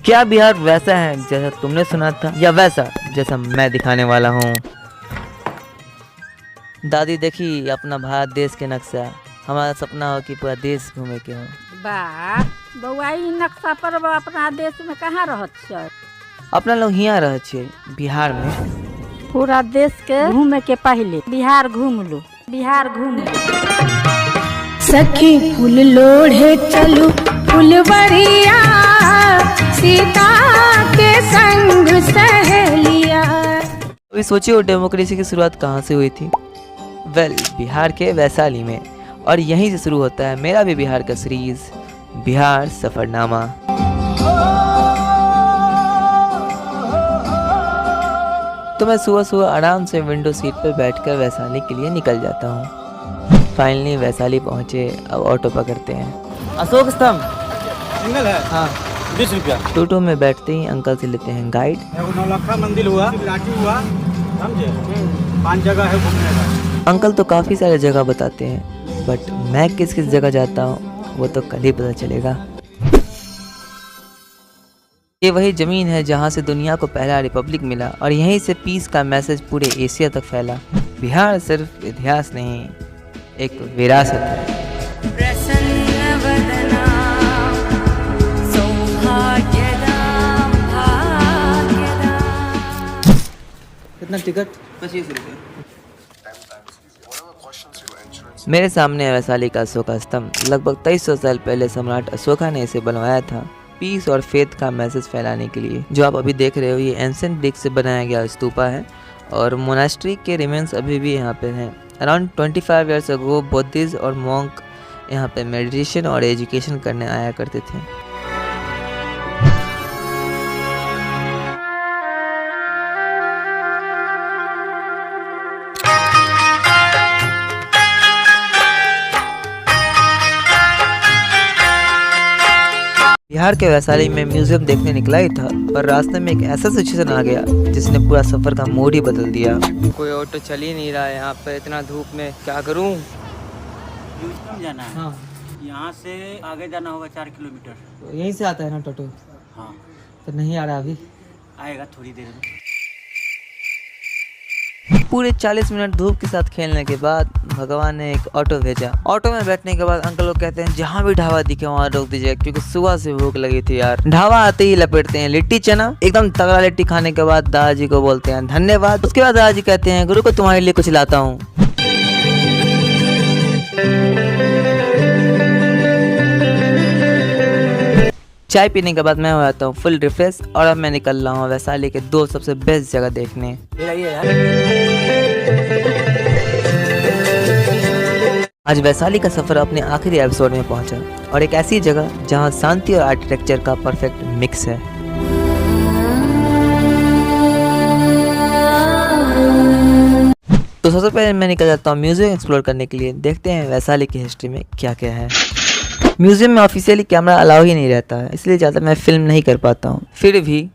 क्या बिहार वैसा है जैसा तुमने सुना था, या वैसा जैसा मैं दिखाने वाला हूँ? दादी देखी अपना भारत देश के नक्शा, हमारा सपना हो कि पूरा देश घूमे के हो। वाह बउआ, ई नक्शा पर अपना देश में कहाँ रहत छै? अपना लोग यहाँ रह छियै बिहार में। पूरा देश के घूमे के पहले बिहार घूम लो, बिहार घूम लो। सखी फूल लोढ़े चलू फुलवरिया, सीता के संग सहेलिया। अभी सोचिए डेमोक्रेसी की शुरुआत कहाँ से हुई थी? वेल, बिहार के वैशाली में, और यहीं से शुरू होता है मेरा भी बिहार का सीरीज बिहार सफरनामा। तो मैं सुबह सुबह आराम से विंडो सीट पर बैठकर वैशाली के लिए निकल जाता हूँ। फाइनली वैशाली पहुँचे, अब ऑटो पकड़ते हैं। अशोक स्तंभ सिंगल है, हाँ 20 रुपया। टोटो में बैठते ही अंकल से लेते हैं गाइड। नौलखा मंदिर हुआ, लाठी हुआ, समझे? 5 जगह है घूमने का। अंकल तो काफ़ी सारे जगह बताते हैं, बट मैं किस किस जगह जाता हूँ वो तो कल ही पता चलेगा। ये वही ज़मीन है जहाँ से दुनिया को पहला रिपब्लिक मिला, और यहीं से पीस का मैसेज पूरे एशिया तक फैला। बिहार सिर्फ इतिहास नहीं, एक विरासत है। कितना टिकट? 25 रुपये। मेरे सामने है वैशाली का अशोका स्तंभ। लगभग 2300 साल पहले सम्राट अशोका ने इसे बनवाया था, पीस और फेथ का मैसेज फैलाने के लिए। जो आप अभी देख रहे हो ये एंशिएंट ब्रिक से बनाया गया स्तूपा है, और मोनास्ट्री के रिमेन्स अभी भी यहाँ पे हैं। अराउंड 25 ईयर्स अगो बुद्धिस्ट और मॉन्क यहाँ पे मेडिटेशन और एजुकेशन करने आया करते थे। बिहार के वैशाली में म्यूजियम देखने निकला ही था, पर रास्ते में एक ऐसा सिचुएशन आ गया जिसने पूरा सफर का मूड ही बदल दिया। कोई ऑटो चल ही नहीं रहा है यहाँ पे, इतना धूप में क्या करूँ? म्यूजियम जाना है। हाँ, यहाँ से आगे जाना होगा 4 किलोमीटर। तो यहीं से आता है ना टोटो? हाँ, तो नहीं आ रहा अभी? आएगा थोड़ी देर में। पूरे 40 मिनट धूप के साथ खेलने के बाद भगवान ने एक ऑटो भेजा। ऑटो में बैठने के बाद अंकल लोग कहते हैं जहाँ भी ढाबा दिखे वहाँ रोक दीजिए, क्योंकि सुबह से भूख लगी थी यार। ढाबा आते ही लपेटते हैं लिट्टी चना। एकदम तगड़ा लिट्टी खाने के बाद दादाजी को बोलते हैं धन्यवाद। उसके बाद दादाजी कहते हैं गुरु को तुम्हारे लिए कुछ लाता हूँ। चाय पीने के बाद मैं हो जाता हूँ फुल रिफ्रेश, और अब मैं निकल रहा हूँ वैशाली के 2 सबसे बेस्ट जगह देखने। आज वैशाली का सफर अपने आखिरी एपिसोड में पहुंचा, और एक ऐसी जगह जहां शांति और आर्किटेक्चर का परफेक्ट मिक्स है। तो सबसे पहले मैं निकल जाता हूँ म्यूजियम एक्सप्लोर करने के लिए। देखते हैं वैशाली की हिस्ट्री में क्या क्या है। म्यूजियम में ऑफिशियली कैमरा अलाउ ही नहीं रहता है, इसलिए ज़्यादा मैं फिल्म नहीं कर पाता हूँ। फिर भी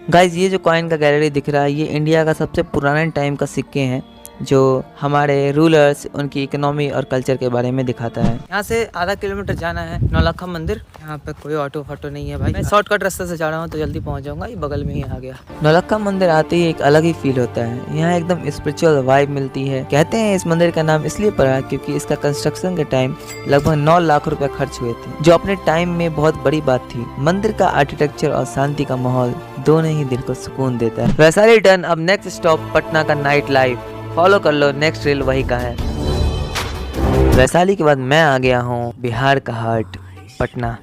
गाइज, ये जो कॉइन का गैलरी दिख रहा है ये इंडिया का सबसे पुराने टाइम का सिक्के हैं, जो हमारे रूलर्स, उनकी इकोनॉमी और कल्चर के बारे में दिखाता है। यहाँ से आधा किलोमीटर जाना है नौलखा मंदिर। यहाँ पे कोई ऑटो फाटो नहीं है भाई, मैं शॉर्टकट रास्ते से जा रहा हूँ तो जल्दी पहुँच जाऊँगा। ये बगल में ही आ गया। नौलखा मंदिर आते ही एक अलग ही फील होता है। यहाँ एकदम स्पिरिचुअल वाइब मिलती है। कहते हैं इस मंदिर का नाम इसलिए पड़ा क्योंकि इसका कंस्ट्रक्शन के टाइम लगभग 9 लाख रुपए खर्च हुए थे, जो अपने टाइम में बहुत बड़ी बात थी। मंदिर का आर्किटेक्चर और शांति का माहौल दोनों ही दिल को सुकून देता है। वैशाली डन। अब नेक्स्ट स्टॉप पटना का नाइट लाइफ। फॉलो कर लो, नेक्स्ट रील वही का है। वैशाली के बाद मैं आ गया हूँ बिहार का heart Patna.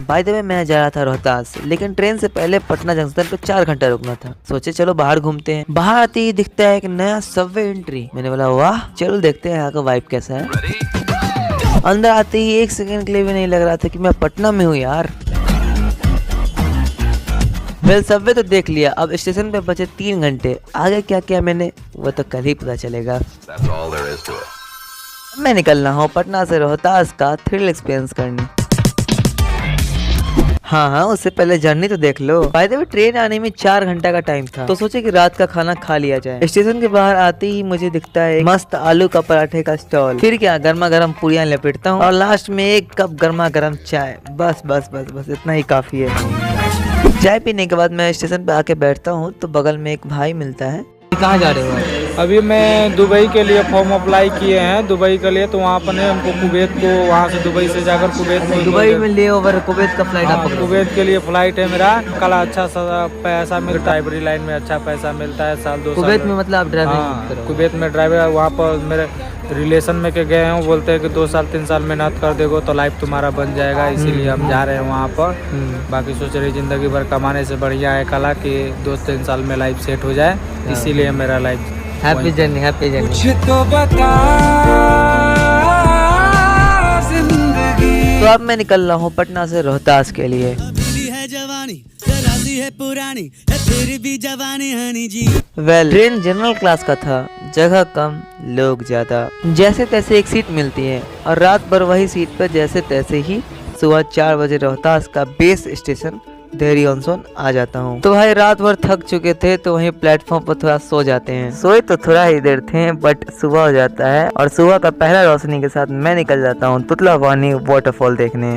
By the way मैं जा रहा था रोहतास, लेकिन ट्रेन से पहले पटना जंक्शन पे 4 घंटा रुकना था। सोचे चलो बाहर घूमते हैं। बाहर आते ही दिखता है एक नया सबवे एंट्री। मैंने बोला वाह, चलो देखते हैं यहाँ का वाइब कैसा है। अंदर आते ही 1 सेकंड के लिए भी नहीं लग रहा था कि मैं पटना में हूँ यार। वेल, सबवे तो देख लिया, अब स्टेशन पे बचे 3 घंटे। आगे क्या क्या मैंने वो तो कल ही पता चलेगा। मैं निकल रहा हूँ पटना से रोहतास का थ्रिल एक्सपीरियंस करने। हाँ हाँ, उससे पहले जर्नी तो देख लो। बाय द वे ट्रेन आने में 4 घंटा का टाइम था, तो सोचे कि रात का खाना खा लिया जाए। स्टेशन के बाहर आते ही मुझे दिखता है मस्त आलू का पराठे का स्टॉल। फिर क्या, गर्मा गर्म पूरियां लपेटता हूँ और लास्ट में 1 कप गर्मा गर्म चाय। बस बस बस बस इतना ही काफी है। चाय पीने के बाद मैं स्टेशन पे आके बैठता हूँ तो बगल में एक भाई मिलता है। कहाँ जा रहे हो आप? अभी मैं दुबई के लिए फॉर्म अप्लाई किए हैं, दुबई के लिए, तो वहाँ पर हमको कुवैत को, वहाँ से दुबई से जाकर कुवैत में, दुबई में ले ओवर कुवैत का फ्लाइट आप पकड़ो। कुवैत के लिए फ्लाइट है मेरा। कल अच्छा सा पैसा मिलता है, ड्राइवरी लाइन में अच्छा पैसा मिलता है, साल 2 साल। कुवैत में मतलब आप ड्राइविंग? हाँ, कुवैत में ड्राइवर। वहाँ पर मेरे रिलेशन में के गए हैं, वो बोलते हैं कि 2 साल 3 साल मेहनत कर देगो तो लाइफ तुम्हारा बन जाएगा, इसीलिए हम जा रहे हैं वहाँ पर। बाकी सोच रही जिंदगी भर कमाने से बढ़िया है कला कि 2-3 साल में लाइफ सेट हो जाए, इसीलिए मेरा life. Happy journey, happy journey. कुछ तो बता जिंदगी। तो अब मैं निकल रहा हूँ पटना से रोहतास के लिए। है जवानी, राजी है पुरानी, है फिर भी जवानी हनी जी। ट्रेन जनरल क्लास का था, जगह कम लोग ज्यादा, जैसे तैसे एक सीट मिलती है और रात भर वही सीट पर जैसे तैसे ही सुबह 4 बजे रोहतास का बेस स्टेशन देहरी ऑन सोन आ जाता हूँ। तो भाई रात भर थक चुके थे तो वहीं प्लेटफॉर्म पर थोड़ा सो जाते हैं। सोए तो थोड़ा ही देर थे बट सुबह हो जाता है और सुबह का पहला रोशनी के साथ मैं निकल जाता हूँ तुतला पानी वाटरफॉल देखने।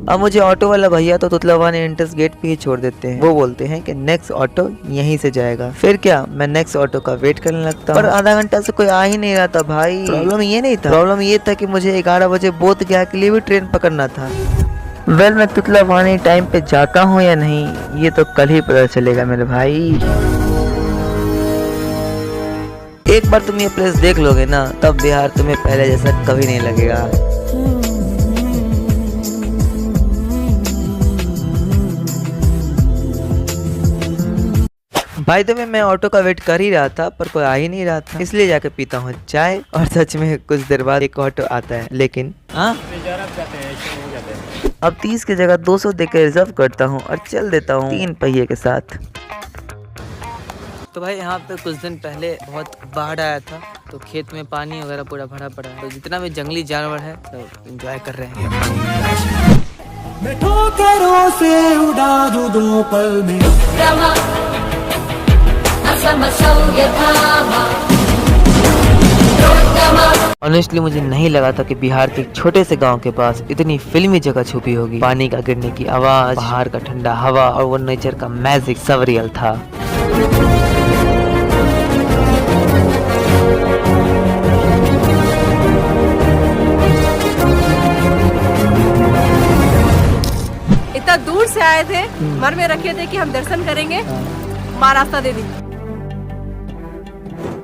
अब मुझे ऑटो वाला भैया तो तुतलावानी एंट्रेंस गेट पे ही छोड़ देते हैं। वो बोलते हैं कि नेक्स्ट ऑटो यहीं से जाएगा। फिर क्या, मैं नेक्स्ट ऑटो का वेट करने लगता हूँ, पर आधा घंटा से कोई आ ही नहीं रहा था भाई। प्रॉब्लम ये नहीं था, प्रॉब्लम ये था कि मुझे 11 बजे बोध गया के लिए भी ट्रेन पकड़ना था। वेल, मैं तुतलावानी टाइम पे जाता हूँ या नहीं ये तो कल ही पता चलेगा मेरे भाई। एक बार तुम ये प्लेस देख लोगे ना, तब बिहार तुम्हें पहले जैसा कभी नहीं लगेगा। भाई तो मैं ऑटो का वेट कर ही रहा था पर कोई आ ही नहीं रहा था, इसलिए जाके पीता हूँ चाय और सच में कुछ देर बाद एक ऑटो आता है। लेकिन अब 30 की जगह 200 देकर रिजर्व करता हूँ और चल देता हूँ 3 पहिए के साथ। तो भाई यहाँ पे कुछ दिन पहले बहुत बाढ़ आया था तो खेत में पानी वगैरह पूरा भरा पड़ा है, तो जितना भी जंगली जानवर है सब एंजॉय कर रहे हैं। मैं ठोकरों से उड़ा दूं 2 पल में। ऑनेस्टली मुझे नहीं लगा था कि बिहार के एक छोटे से गांव के पास इतनी फिल्मी जगह छुपी होगी। पानी का गिरने की आवाज, बाहर का ठंडा हवा और वो नेचर का मैजिक सब रियल था। इतना दूर से आए थे, मन में रखे थे कि हम दर्शन करेंगे, माँ रास्ता दे दी।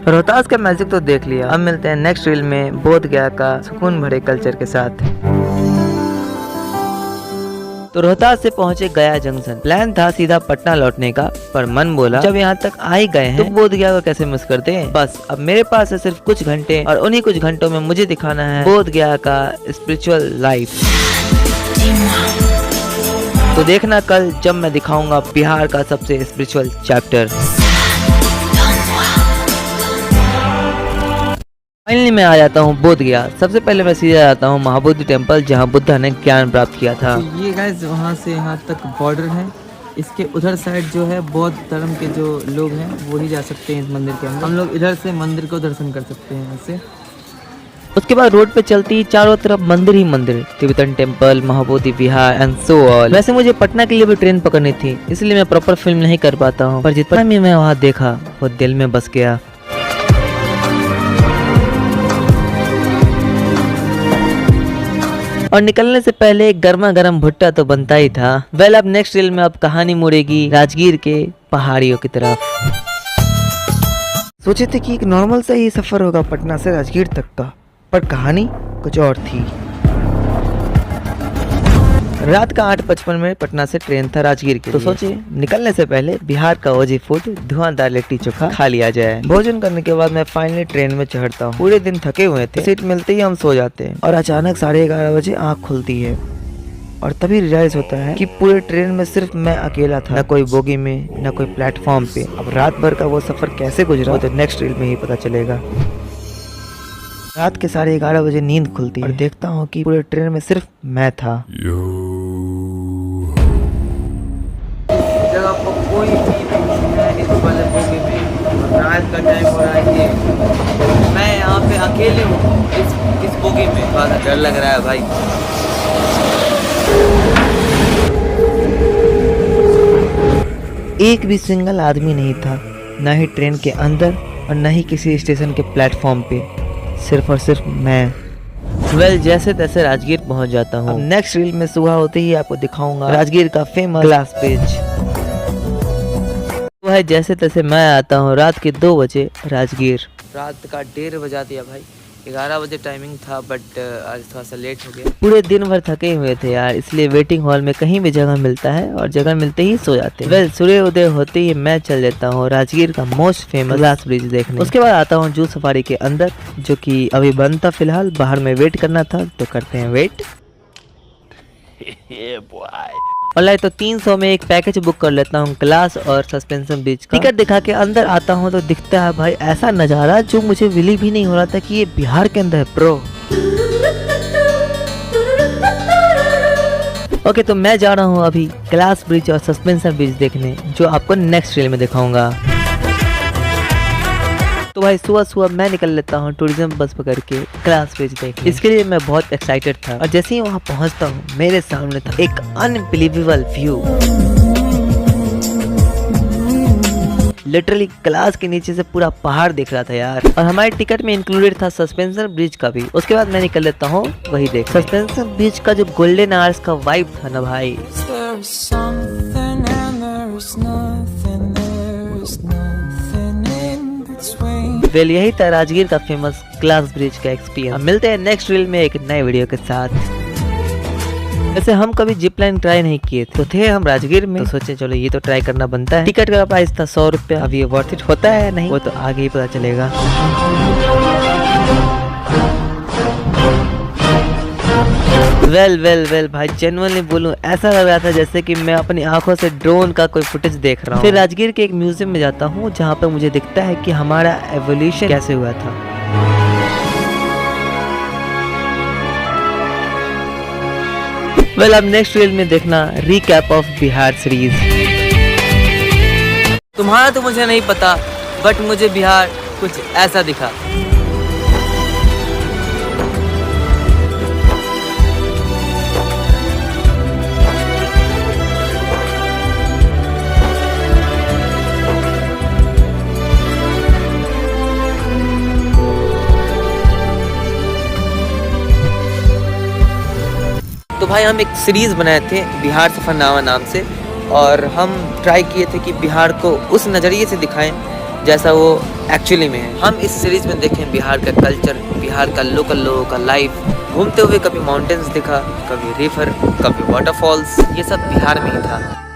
रोहतास का मैजिक तो देख लिया, अब मिलते हैं नेक्स्ट रील में बोध गया का सुकून भरे कल्चर के साथ। तो रोहतास से पहुंचे गया जंक्शन। प्लान था सीधा पटना लौटने का, पर मन बोला जब यहाँ तक आ ही गए हैं तो बोध गया को कैसे मिस करते हैं। बस अब मेरे पास है सिर्फ कुछ घंटे और उन्हीं कुछ घंटों में मुझे दिखाना है बोध गया का स्पिरिचुअल लाइफ। तो देखना कल जब मैं दिखाऊंगा बिहार का सबसे स्पिरिचुअल चैप्टर। फाइनली मैं आ जाता हूँ बोध गया। सबसे पहले मैं सीधा जाता हूँ महाबोधि टेम्पल जहाँ बुद्धा ने ज्ञान प्राप्त किया था। तो ये गाइस वहाँ से यहाँ तक बॉर्डर है, इसके उधर साइड जो है बौद्ध धर्म के जो लोग हैं वो ही जा सकते हैं इस मंदिर के अंदर। हम लोग इधर से मंदिर को दर्शन कर सकते हैं ऐसे। उसके बाद रोड पे चलती चारों तरफ मंदिर ही मंदिर, Tibetan temple, Mahabodhi Vihar and so all. वैसे मुझे पटना के लिए भी ट्रेन पकड़नी थी, इसलिए मैं प्रॉपर फिल्म नहीं कर पाता हूँ, पर जितना भी मैं वहाँ देखा वो दिल में बस गया। और निकलने से पहले गर्मा गर्म भुट्टा तो बनता ही था। वेल, अब नेक्स्ट रील में अब कहानी मुड़ेगी राजगीर के पहाड़ियों की तरफ। सोचे थे कि एक नॉर्मल सा ही सफर होगा पटना से राजगीर तक का, पर कहानी कुछ और थी। रात का 8:55 में पटना से ट्रेन था राजगीर के लिए। तो सोचे निकलने से पहले बिहार का ओजी फूड धुआंधार लिट्टी चोखा खा लिया जाए। भोजन करने के बाद मैं फाइनली ट्रेन में चढ़ता हूँ। पूरे दिन थके हुए थे, सीट मिलते ही हम सो जाते हैं और अचानक 11:30 बजे आँख खुलती है और तभी रियलाइज होता है कि पूरे ट्रेन में सिर्फ मैं अकेला था, न कोई बोगी में न कोई प्लेटफॉर्म पे। अब रात भर का वो सफर कैसे गुजरा वो तो नेक्स्ट रील में ही पता चलेगा। रात के 11:30 बजे नींद खुलती है और देखता हूँ कि पूरे ट्रेन में सिर्फ मैं था। जगह पर कोई भी नहीं है इस वाले बोगी में। रात का टाइम हो रहा है, ये मैं यहाँ पे अकेले हूँ इस बोगी में। थोड़ा सा डर लग रहा है भाई। एक भी सिंगल आदमी नहीं था, ना ही ट्रेन के अंदर और ना ही किसी स्टेशन के प्लेटफॉर्म पे, सिर्फ और सिर्फ मैं। जैसे तैसे राजगीर पहुंच जाता हूँ। नेक्स्ट रील में सुबह होते ही आपको दिखाऊंगा राजगीर का फेमस ग्लास ब्रिज। वह जैसे तैसे मैं आता हूँ रात के 2 बजे राजगीर। रात का 1:30 बजा दिया भाई। 11 बजे टाइमिंग था, बट आज थोड़ा सा लेट हो गया। पूरे दिन भर थके हुए थे यार, इसलिए वेटिंग हॉल में कहीं भी जगह मिलता है और जगह मिलते ही सो जाते हैं। सूर्य उदय होते ही मैं चल देता हूँ राजगीर का मोस्ट फेमस ग्लास ब्रिज देखने। उसके बाद आता हूँ जू सफारी के अंदर, जो कि अभी बंद था फिलहाल। बाहर में वेट करना था तो करते हैं वेट। ऑनलाइन तो 300 में एक पैकेज बुक कर लेता हूँ ग्लास और सस्पेंशन ब्रिज का। टिकट दिखा के अंदर आता हूँ तो दिखता है भाई ऐसा नजारा जो मुझे बिलीव ही नहीं हो रहा था कि ये बिहार के अंदर है प्रो। ओके, तो मैं जा रहा हूँ अभी ग्लास ब्रिज और सस्पेंशन ब्रिज देखने, जो आपको नेक्स्ट रील में दिखाऊंगा। तो भाई सुबह सुबह मैं निकल लेता हूँ टूरिज्म बस पकड़ के ग्लास ब्रिज देखने। इसके लिए मैं बहुत एक्साइटेड था और जैसे ही वहाँ पहुँचता हूँ मेरे सामने था एक अनबिलीवेबल व्यू। लिटरली ग्लास के नीचे से पूरा पहाड़ दिख रहा था यार। और हमारे टिकट में इंक्लूडेड था सस्पेंशन ब्रिज का भी। उसके बाद मैं निकल लेता हूँ वही देख। सस्पेंशन ब्रिज का जो गोल्डन आवर्स का वाइब था ना भाई, यही था राजगीर का फेमस ग्लास ब्रिज का एक्सपीरियंस। मिलते हैं नेक्स्ट रील में एक नए वीडियो के साथ। वैसे हम कभी जिप लाइन ट्राई नहीं किए थे, तो थे हम राजगीर में, तो सोचे चलो ये तो ट्राई करना बनता है। टिकट का प्राइस था 100 रुपया। अब ये वर्थ इट होता है या नहीं वो तो आगे ही पता चलेगा। वेल भाई जेन्युइनली बोलूं ऐसा लग रहा था जैसे कि मैं अपनी आंखों से ड्रोन का कोई फुटेज देख रहा हूँ। फिर राजगीर के एक म्यूजियम में जाता हूँ जहाँ पे मुझे दिखता है कि हमारा एवोल्यूशन कैसे हुआ था। अब नेक्स्ट रील में देखना रिकैप ऑफ बिहार सीरीज। तुम्हारा तो मुझे नहीं पता, बट मुझे बिहार कुछ ऐसा दिखा। तो भाई हम एक सीरीज़ बनाए थे बिहार सफरनामा नाम से, और हम ट्राई किए थे कि बिहार को उस नज़रिए से दिखाएं जैसा वो एक्चुअली में है। हम इस सीरीज़ में देखें बिहार का कल्चर, बिहार का लोकल लोगों का लाइफ, घूमते हुए कभी माउंटेन्स दिखा, कभी रिवर, कभी वाटरफॉल्स, ये सब बिहार में ही था।